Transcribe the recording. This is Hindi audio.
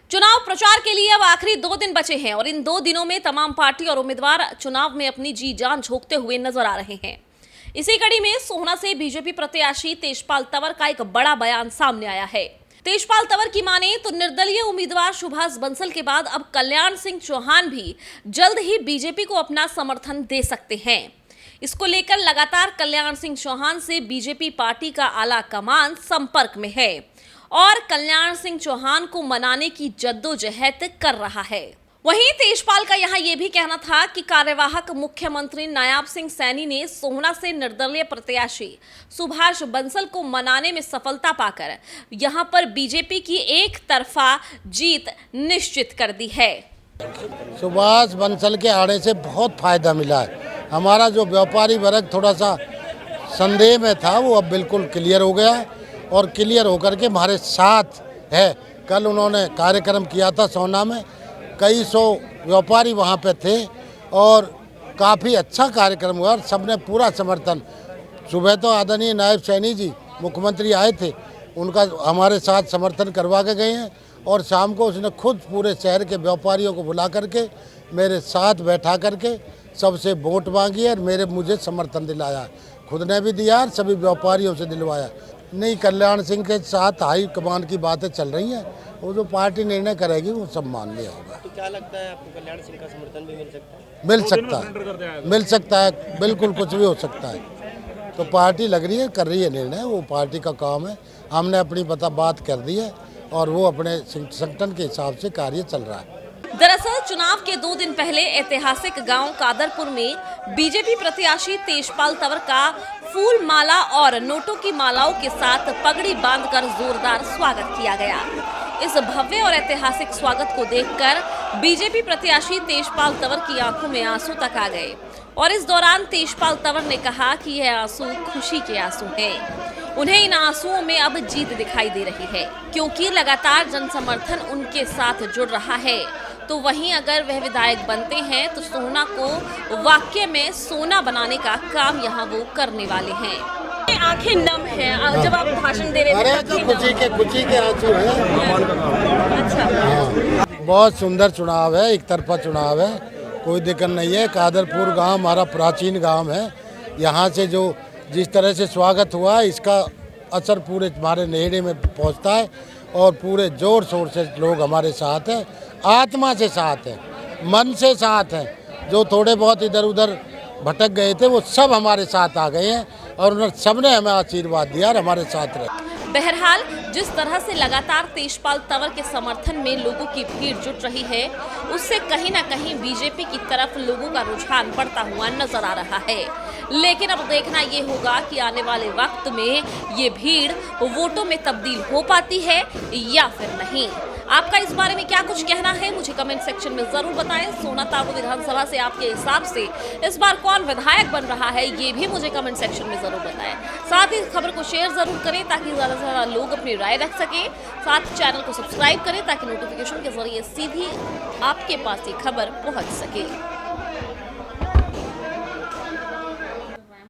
चुनाव प्रचार के लिए अब आखिरी 2 दिन बचे हैं और इन 2 दिनों में तमाम पार्टी और उम्मीदवार चुनाव में अपनी जी जान झोंकते हुए नजर आ रहे हैं। इसी कड़ी में सोहना से बीजेपी प्रत्याशी तेजपाल तंवर का एक बड़ा बयान सामने आया है। तेजपाल तंवर की माने तो निर्दलीय उम्मीदवार सुभाष बंसल के बाद अब कल्याण सिंह चौहान भी जल्द ही बीजेपी को अपना समर्थन दे सकते हैं। इसको लेकर लगातार कल्याण सिंह चौहान से बीजेपी पार्टी का आला कमान संपर्क में है और कल्याण सिंह चौहान को मनाने की जद्दोजहद कर रहा है। वहीं तेजपाल का यहां यह भी कहना था कि कार्यवाहक मुख्यमंत्री नायाब सिंह सैनी ने सोहना से निर्दलीय प्रत्याशी सुभाष बंसल को मनाने में सफलता पाकर यहां पर बीजेपी की एक तरफा जीत निश्चित कर दी है। सुभाष बंसल के आने से बहुत फायदा मिला है। हमारा जो व्यापारी वर्ग थोड़ा सा संदेह में था वो अब बिल्कुल क्लियर हो गया है और क्लियर होकर के हमारे साथ है। कल उन्होंने कार्यक्रम किया था सोहना में, कई सौ व्यापारी वहाँ पे थे और काफ़ी अच्छा कार्यक्रम हुआ और सबने पूरा समर्थन। सुबह तो आदरणीय नायब सैनी जी मुख्यमंत्री आए थे, उनका हमारे साथ समर्थन करवा के गए हैं और शाम को उसने खुद पूरे शहर के व्यापारियों को बुला करके मेरे साथ बैठा करके सबसे वोट मांगी है और मुझे समर्थन दिलाया। खुद ने भी दिया और सभी व्यापारियों से दिलवाया। नहीं, कल्याण सिंह के साथ हाई कमान की बातें चल रही हैं, वो जो पार्टी निर्णय करेगी वो सब मान लिया होगा। तो क्या लगता है आपको कल्याण सिंह का समर्थन भी मिल सकता है? मिल सकता है, बिल्कुल कुछ भी हो सकता है। तो पार्टी लग रही है, कर रही है निर्णय, वो पार्टी का काम है। हमने अपनी बात कर दी है और वो अपने संगठन के हिसाब से कार्य चल रहा है। दरअसल चुनाव के 2 दिन पहले ऐतिहासिक गांव कादरपुर में बीजेपी प्रत्याशी तेजपाल तंवर का फूल माला और नोटों की मालाओं के साथ पगड़ी बांधकर जोरदार स्वागत किया गया। इस भव्य और ऐतिहासिक स्वागत को देखकर बीजेपी प्रत्याशी तेजपाल तंवर की आंखों में आंसू तक आ गए और इस दौरान तेजपाल तंवर ने कहा कि यह आंसू खुशी के आंसू हैं। उन्हें इन आंसुओं में अब जीत दिखाई दे रही है क्योंकि लगातार जन समर्थन उनके साथ जुड़ रहा है। तो वहीं अगर वह विधायक बनते हैं तो सोहना को वाकई में सोना बनाने का काम यहां वो करने वाले हैं। आंखें नम हैं जब आप भाषण दे रहे थे। तो खुशी के आंसू हैं। अच्छा, बहुत सुंदर चुनाव है, एक तरफा चुनाव है, कोई दिक्कत नहीं है। कादरपुर गांव हमारा प्राचीन गांव है। यहाँ से जो जिस तरह से स्वागत हुआ इसका असर पूरे हमारे नेहरे में पहुँचता है और पूरे जोर शोर से लोग हमारे साथ हैं, आत्मा से साथ हैं, मन से साथ हैं। जो थोड़े बहुत इधर उधर भटक गए थे वो सब हमारे साथ आ गए हैं और उन्होंने सबने हमें आशीर्वाद दिया और हमारे साथ रहे। बहरहाल जिस तरह से लगातार तेजपाल तंवर के समर्थन में लोगों की भीड़ जुट रही है उससे कहीं ना कहीं बीजेपी की तरफ लोगों का रुझान बढ़ता हुआ नजर आ रहा है। लेकिन अब देखना ये होगा कि आने वाले वक्त में ये भीड़ वोटों में तब्दील हो पाती है या फिर नहीं। आपका इस बारे में क्या कुछ कहना है मुझे कमेंट सेक्शन में जरूर बताएं। सोहना ताबो विधानसभा से आपके हिसाब से इस बार कौन विधायक बन रहा है ये भी मुझे कमेंट सेक्शन में जरूर बताएं। साथ ही खबर को शेयर जरूर करें ताकि ज्यादा से ज्यादा लोग अपनी राय रख सके। साथ चैनल को सब्सक्राइब करें ताकि नोटिफिकेशन के जरिए सीधी आपके पास ये खबर पहुंच सके।